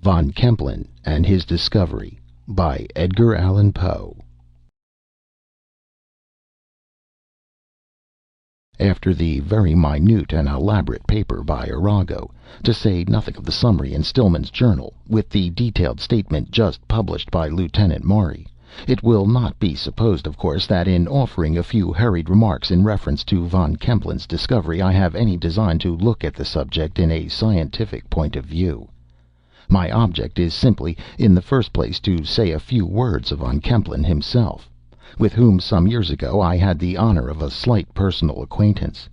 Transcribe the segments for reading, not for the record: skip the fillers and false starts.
Von Kemplen and His Discovery by Edgar Allan Poe. After the very minute and elaborate paper by Arago, to say nothing of the summary in Stillman's journal, with the detailed statement just published by Lieutenant Maury, it will not be supposed, of course, that in offering a few hurried remarks in reference to Von Kemplen's discovery I have any design to look at the subject in a scientific point of view. My object is simply, in the first place, to say a few words of Von Kemplen himself, with whom some years ago I had the honor of a slight personal acquaintance,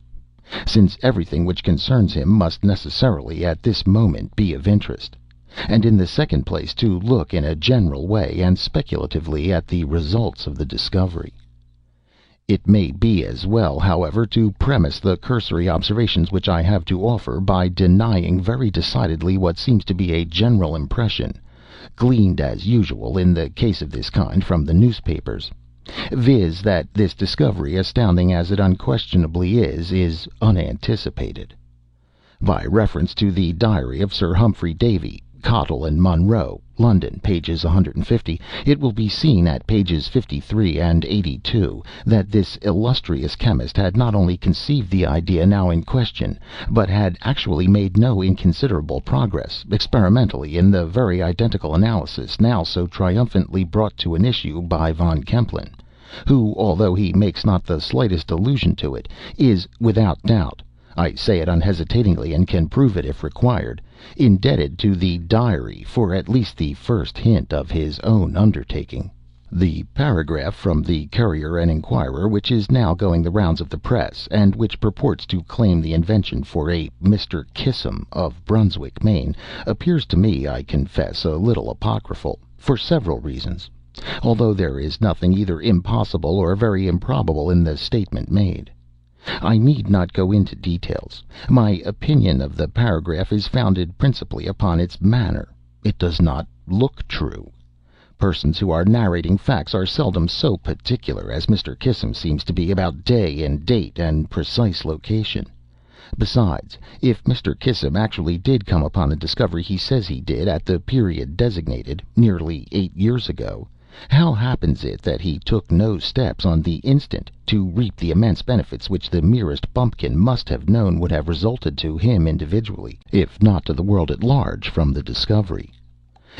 since everything which concerns him must necessarily at this moment be of interest, and in the second place to look in a general way and speculatively at the results of the discovery. It may be as well, however, to premise the cursory observations which I have to offer by denying very decidedly what seems to be a general impression, gleaned as usual in the case of this kind from the newspapers, viz., that this discovery, astounding as it unquestionably is unanticipated. By reference to the diary of Sir Humphrey Davy, Cottle and Munro, London, pages 150, it will be seen at pages 53 and 82 that this illustrious chemist had not only conceived the idea now in question, but had actually made no inconsiderable progress, experimentally, in the very identical analysis now so triumphantly brought to an issue by Von Kemplen, who, although he makes not the slightest allusion to it, is, without doubt, I say it unhesitatingly and can prove it if required, indebted to the diary for at least the first hint of his own undertaking. The paragraph from the Courier and Enquirer, which is now going the rounds of the press, and which purports to claim the invention for a Mr. Kissam of Brunswick, Maine, appears to me, I confess, a little apocryphal, for several reasons, although there is nothing either impossible or very improbable in the statement made. I need not go into details. My opinion of the paragraph is founded principally upon its manner. It does not look true. Persons who are narrating facts are seldom so particular as Mr. Kissam seems to be about day and date and precise location. Besides, if Mr. Kissam actually did come upon the discovery he says he did at the period designated, nearly 8 years ago, how happens it that he took no steps on the instant to reap the immense benefits which the merest bumpkin must have known would have resulted to him individually, if not to the world at large, from the discovery?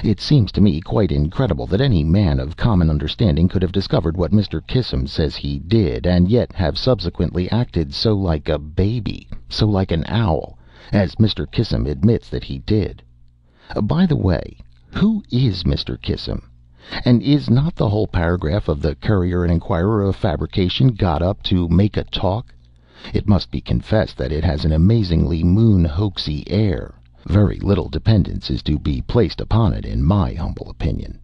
It seems to me quite incredible that any man of common understanding could have discovered what Mr. Kissam says he did, and yet have subsequently acted so like a baby, so like an owl, as Mr. Kissam admits that he did. By the way, who is Mr. Kissam? And is not the whole paragraph of the Courier and Enquirer a fabrication got up to make a talk? It must be confessed that it has an amazingly moon-hoaxy air. Very little dependence is to be placed upon it, in my humble opinion.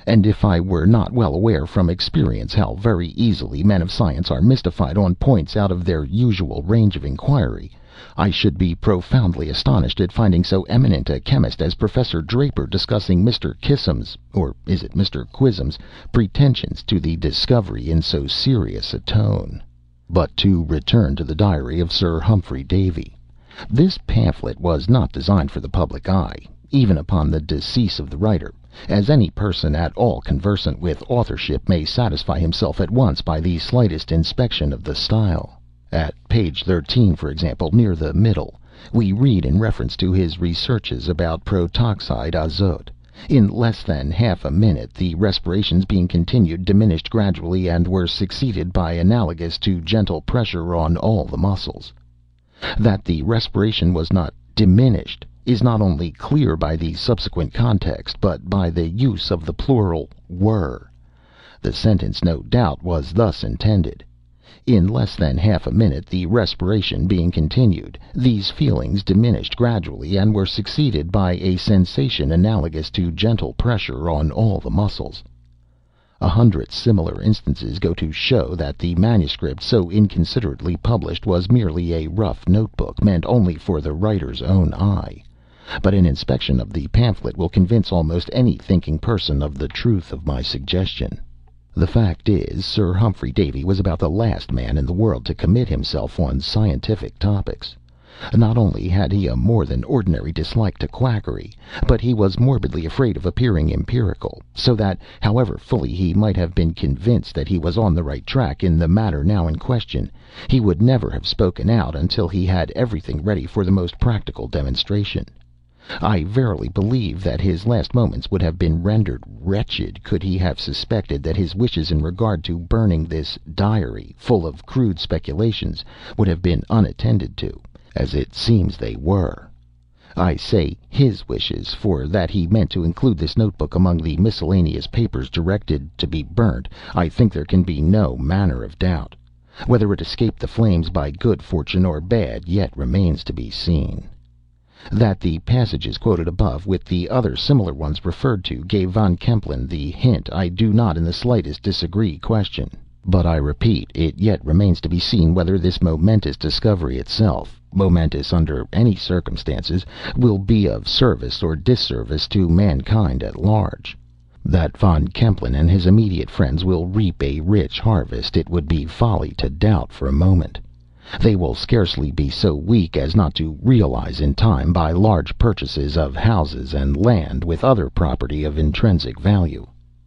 And if I were not well aware from experience how very easily men of science are mystified on points out of their usual range of inquiry, I should be profoundly astonished at finding so eminent a chemist as Professor Draper discussing Mr. Kissam's, or is it Mr. Quizam's, pretensions to the discovery in so serious a tone. But to return to the diary of Sir Humphrey Davy. This pamphlet was not designed for the public eye, even upon the decease of the writer, as any person at all conversant with authorship may satisfy himself at once by the slightest inspection of the style. At page 13, for example, near the middle, we read in reference to his researches about protoxide azote. In less than half a minute, the respirations being continued diminished gradually and were succeeded by analogous to gentle pressure on all the muscles. That the respiration was not diminished is not only clear by the subsequent context, but by the use of the plural were. The sentence, no doubt, was thus intended: in less than half a minute, the respiration being continued, these feelings diminished gradually and were succeeded by a sensation analogous to gentle pressure on all the muscles. 100 similar instances go to show that the manuscript so inconsiderately published was merely a rough notebook meant only for the writer's own eye. But an inspection of the pamphlet will convince almost any thinking person of the truth of my suggestion. The fact is, Sir Humphrey Davy was about the last man in the world to commit himself on scientific topics. Not only had he a more than ordinary dislike to quackery, but he was morbidly afraid of appearing empirical, so that, however fully he might have been convinced that he was on the right track in the matter now in question, he would never have spoken out until he had everything ready for the most practical demonstration. I verily believe that his last moments would have been rendered wretched could he have suspected that his wishes in regard to burning this diary, full of crude speculations, would have been unattended to, as it seems they were. I say his wishes, for that he meant to include this notebook among the miscellaneous papers directed to be burnt, I think there can be no manner of doubt. Whether it escaped the flames by good fortune or bad yet remains to be seen. That the passages quoted above, with the other similar ones referred to, gave Von Kempelen the hint, I do not in the slightest question. But I repeat, it yet remains to be seen whether this momentous discovery itself, momentous under any circumstances, will be of service or disservice to mankind at large. That Von Kempelen and his immediate friends will reap a rich harvest, it would be folly to doubt for a moment. They will scarcely be so weak as not to realize in time by large purchases of houses and land, with other property of intrinsic value.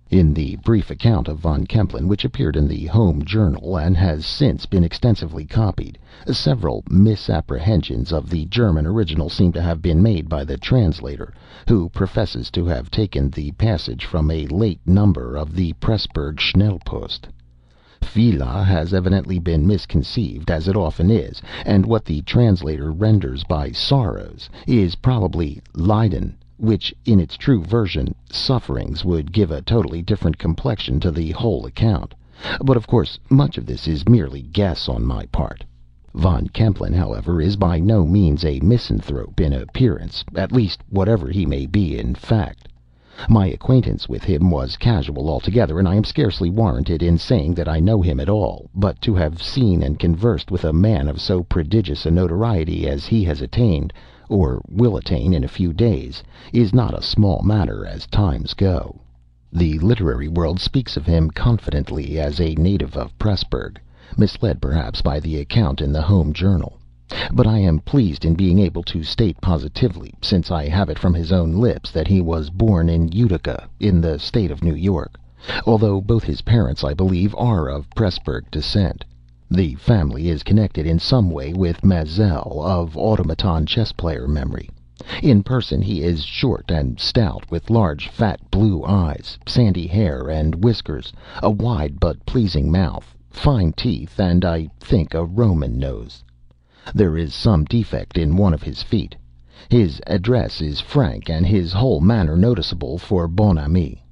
In the brief account of Von Kempelen, which appeared in the Home Journal and has since been extensively copied, several misapprehensions of the German original seem to have been made by the translator, who professes to have taken the passage from a late number of the Pressburg Schnellpost. Villa has evidently been misconceived, as it often is, and what the translator renders by sorrows is probably Leiden, which, in its true version, sufferings, would give a totally different complexion to the whole account. But, of course, much of this is merely guess on my part. Von Kempelen, however, is by no means a misanthrope in appearance, at least whatever he may be in fact. My acquaintance with him was casual altogether, and I am scarcely warranted in saying that I know him at all, but to have seen and conversed with a man of so prodigious a notoriety as he has attained, or will attain in a few days, is not a small matter as times go. The literary world speaks of him confidently as a native of Pressburg, misled perhaps by the account in the Home Journal. But I am pleased in being able to state positively, since I have it from his own lips, that he was born in Utica, in the state of New York, although both his parents, I believe, are of Pressburg descent. The family is connected in some way with Mazel, of automaton chess player memory. In person he is short and stout, with large fat blue eyes, sandy hair and whiskers, a wide but pleasing mouth, fine teeth, and, I think, a Roman nose. There is some defect in one of his feet. His address is frank, and his whole manner noticeable for bon ami.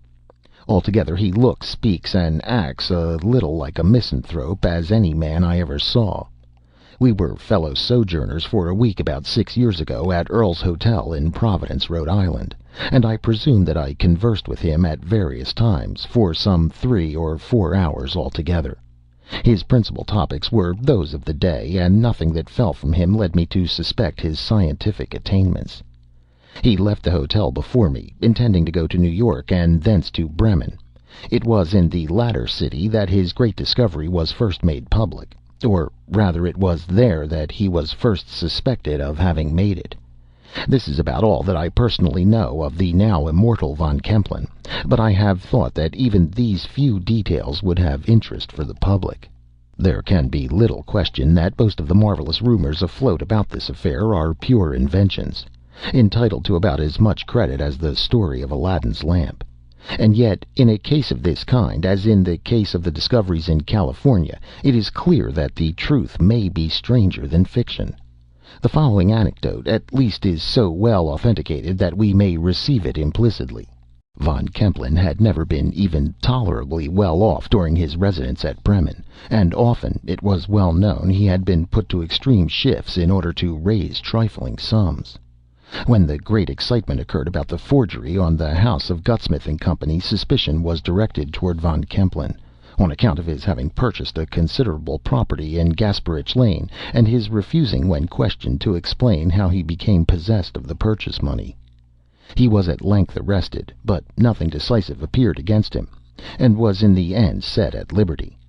Altogether he looks, speaks, and acts a little like a misanthrope as any man I ever saw. We were fellow sojourners for a week about 6 years ago at Earl's Hotel in Providence, Rhode Island, and I presume that I conversed with him at various times, for some 3 or 4 hours altogether. His principal topics were those of the day, and nothing that fell from him led me to suspect his scientific attainments. He left the hotel before me, intending to go to New York and thence to Bremen. It was in the latter city that his great discovery was first made public, or rather it was there that he was first suspected of having made it. This is about all that I personally know of the now immortal Von Kempelen, but I have thought that even these few details would have interest for the public. There can be little question that most of the marvelous rumors afloat about this affair are pure inventions, entitled to about as much credit as the story of Aladdin's lamp. And yet, in a case of this kind, as in the case of the discoveries in California, it is clear that the truth may be stranger than fiction. The following anecdote, at least, is so well authenticated that we may receive it implicitly. Von Kempelen had never been even tolerably well off during his residence at Bremen, and often, it was well known, he had been put to extreme shifts in order to raise trifling sums. When the great excitement occurred about the forgery on the house of Gutsmith and Company, suspicion was directed toward Von Kempelen, on account of his having purchased a considerable property in Gasperitch Lane, and his refusing, when questioned, to explain how he became possessed of the purchase money. He was at length arrested, but nothing decisive appeared against him, and was in the end set at liberty.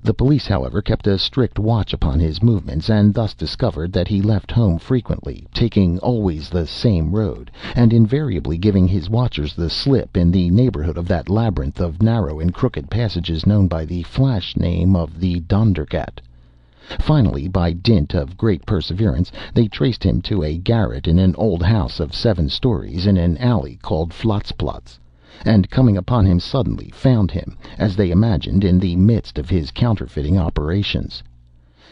The police, however, kept a strict watch upon his movements, and thus discovered that he left home frequently, taking always the same road, and invariably giving his watchers the slip in the neighborhood of that labyrinth of narrow and crooked passages known by the flash name of the Dondergat. Finally, by dint of great perseverance, they traced him to a garret in an old house of 7 stories in an alley called Flotzplatz, and coming upon him suddenly, found him, as they imagined, in the midst of his counterfeiting operations.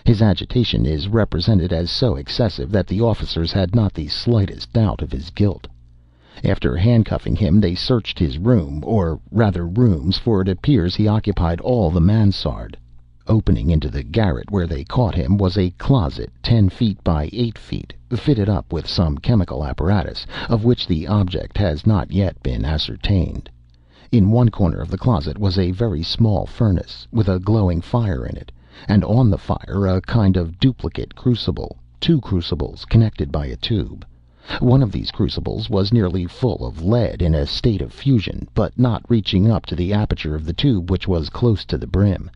His agitation is represented as so excessive that the officers had not the slightest doubt of his guilt. After handcuffing him, they searched his room, or rather rooms, for it appears he occupied all the mansard. Opening into the garret where they caught him was a closet 10 feet by 8 feet, fitted up with some chemical apparatus, of which the object has not yet been ascertained. In one corner of the closet was a very small furnace, with a glowing fire in it, and on the fire a kind of duplicate crucible, 2 crucibles connected by a tube. One of these crucibles was nearly full of lead in a state of fusion, but not reaching up to the aperture of the tube, which was close to the brim.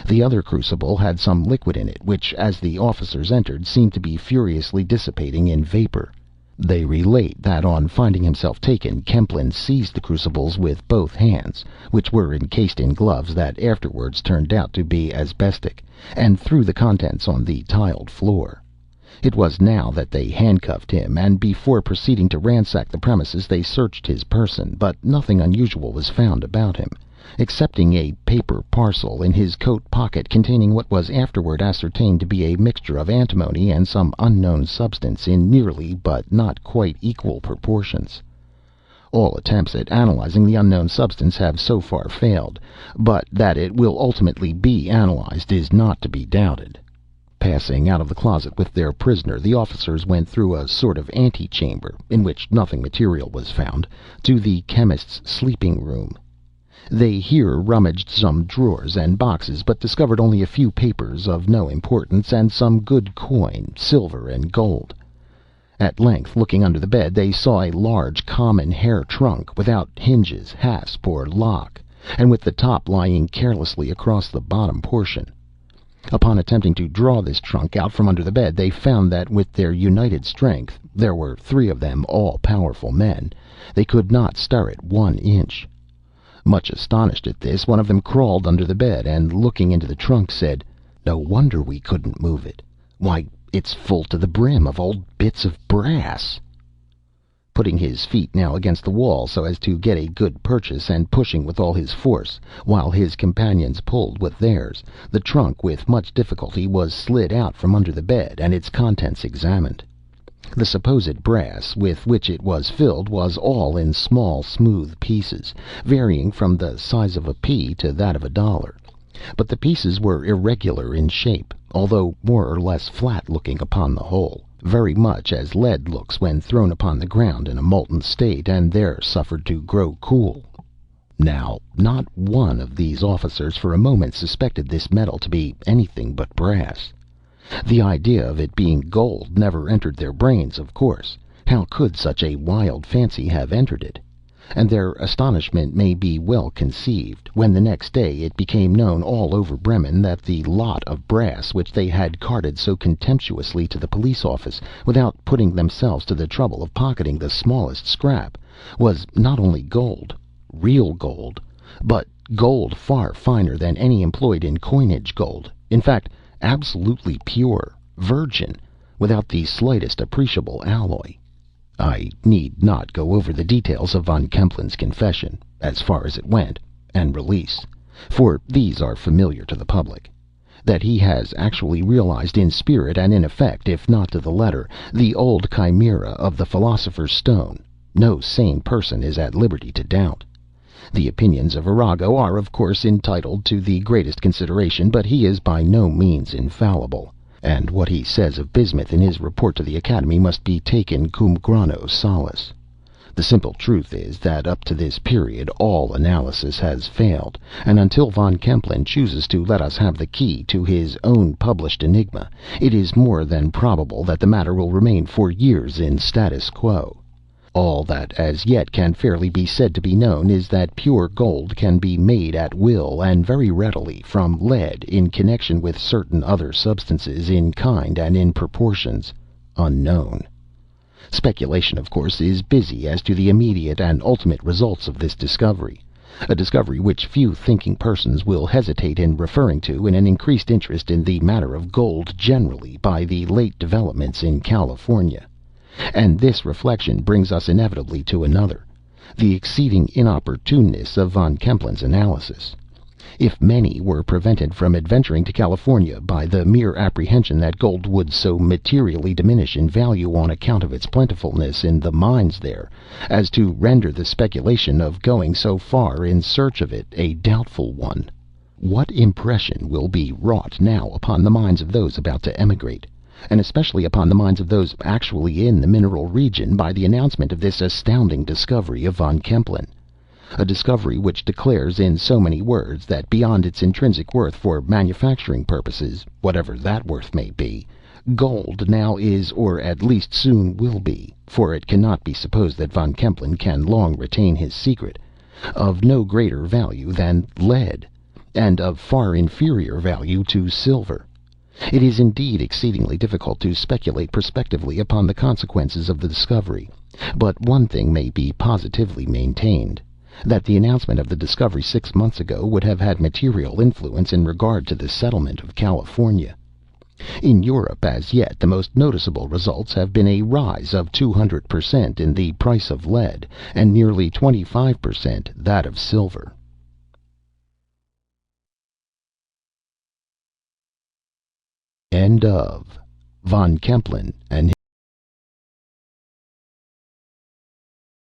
The other crucible had some liquid in it, which, as the officers entered, seemed to be furiously dissipating in vapor. They relate that on finding himself taken, Kemplen seized the crucibles with both hands, which were encased in gloves that afterwards turned out to be asbestic, and threw the contents on the tiled floor. It was now that they handcuffed him, and before proceeding to ransack the premises they searched his person, but nothing unusual was found about him, excepting a paper parcel in his coat pocket containing what was afterward ascertained to be a mixture of antimony and some unknown substance in nearly but not quite equal proportions. All attempts at analyzing the unknown substance have so far failed, but that it will ultimately be analyzed is not to be doubted. Passing out of the closet with their prisoner, the officers went through a sort of antechamber, in which nothing material was found, to the chemist's sleeping room. They here rummaged some drawers and boxes, but discovered only a few papers of no importance, and some good coin, silver and gold. At length, looking under the bed, they saw a large common hair trunk, without hinges, hasp, or lock, and with the top lying carelessly across the bottom portion. Upon attempting to draw this trunk out from under the bed, they found that with their united strength (there were 3 of them, all powerful men) they could not stir it 1 inch. Much astonished at this, one of them crawled under the bed, and looking into the trunk said, "No wonder we couldn't move it. Why, it's full to the brim of old bits of brass." Putting his feet now against the wall so as to get a good purchase, and pushing with all his force, while his companions pulled with theirs, the trunk with much difficulty was slid out from under the bed, and its contents examined. The supposed brass with which it was filled was all in small smooth pieces, varying from the size of a pea to that of a dollar, but the pieces were irregular in shape, although more or less flat looking upon the whole, very much as lead looks when thrown upon the ground in a molten state, and there suffered to grow cool. Now, not one of these officers for a moment suspected this metal to be anything but brass. The idea of it being gold never entered their brains, of course. How could such a wild fancy have entered it? And their astonishment may be well conceived, when the next day it became known all over Bremen that the lot of brass which they had carted so contemptuously to the police office, without putting themselves to the trouble of pocketing the smallest scrap, was not only gold, real gold, but gold far finer than any employed in coinage gold, in fact, absolutely pure, virgin, without the slightest appreciable alloy. I need not go over the details of Von Kemplen's confession, as far as it went, and release, for these are familiar to the public. That he has actually realized in spirit and in effect, if not to the letter, the old chimera of the philosopher's stone, no sane person is at liberty to doubt. The opinions of Arago are, of course, entitled to the greatest consideration, but he is by no means infallible, and what he says of bismuth in his report to the Academy must be taken cum grano salis. The simple truth is that up to this period all analysis has failed, and until Von Kemplen chooses to let us have the key to his own published enigma, it is more than probable that the matter will remain for years in status quo. All that as yet can fairly be said to be known is that pure gold can be made at will and very readily from lead in connection with certain other substances in kind and in proportions unknown. Speculation, of course, is busy as to the immediate and ultimate results of this discovery, a discovery which few thinking persons will hesitate in referring to in an increased interest in the matter of gold generally by the late developments in California. And this reflection brings us inevitably to another, the exceeding inopportuneness of Von Kemplen's analysis. If many were prevented from adventuring to California by the mere apprehension that gold would so materially diminish in value on account of its plentifulness in the mines there, as to render the speculation of going so far in search of it a doubtful one, what impression will be wrought now upon the minds of those about to emigrate, and especially upon the minds of those actually in the mineral region, by the announcement of this astounding discovery of Von Kempelen? A discovery which declares in so many words that beyond its intrinsic worth for manufacturing purposes, whatever that worth may be, gold now is, or at least soon will be, for it cannot be supposed that Von Kempelen can long retain his secret, of no greater value than lead, and of far inferior value to silver. It is indeed exceedingly difficult to speculate prospectively upon the consequences of the discovery, but one thing may be positively maintained, that the announcement of the discovery 6 months ago would have had material influence in regard to the settlement of California. In Europe as yet the most noticeable results have been a rise of 200% in the price of lead, and nearly 25% that of silver. End of Von Kempelen and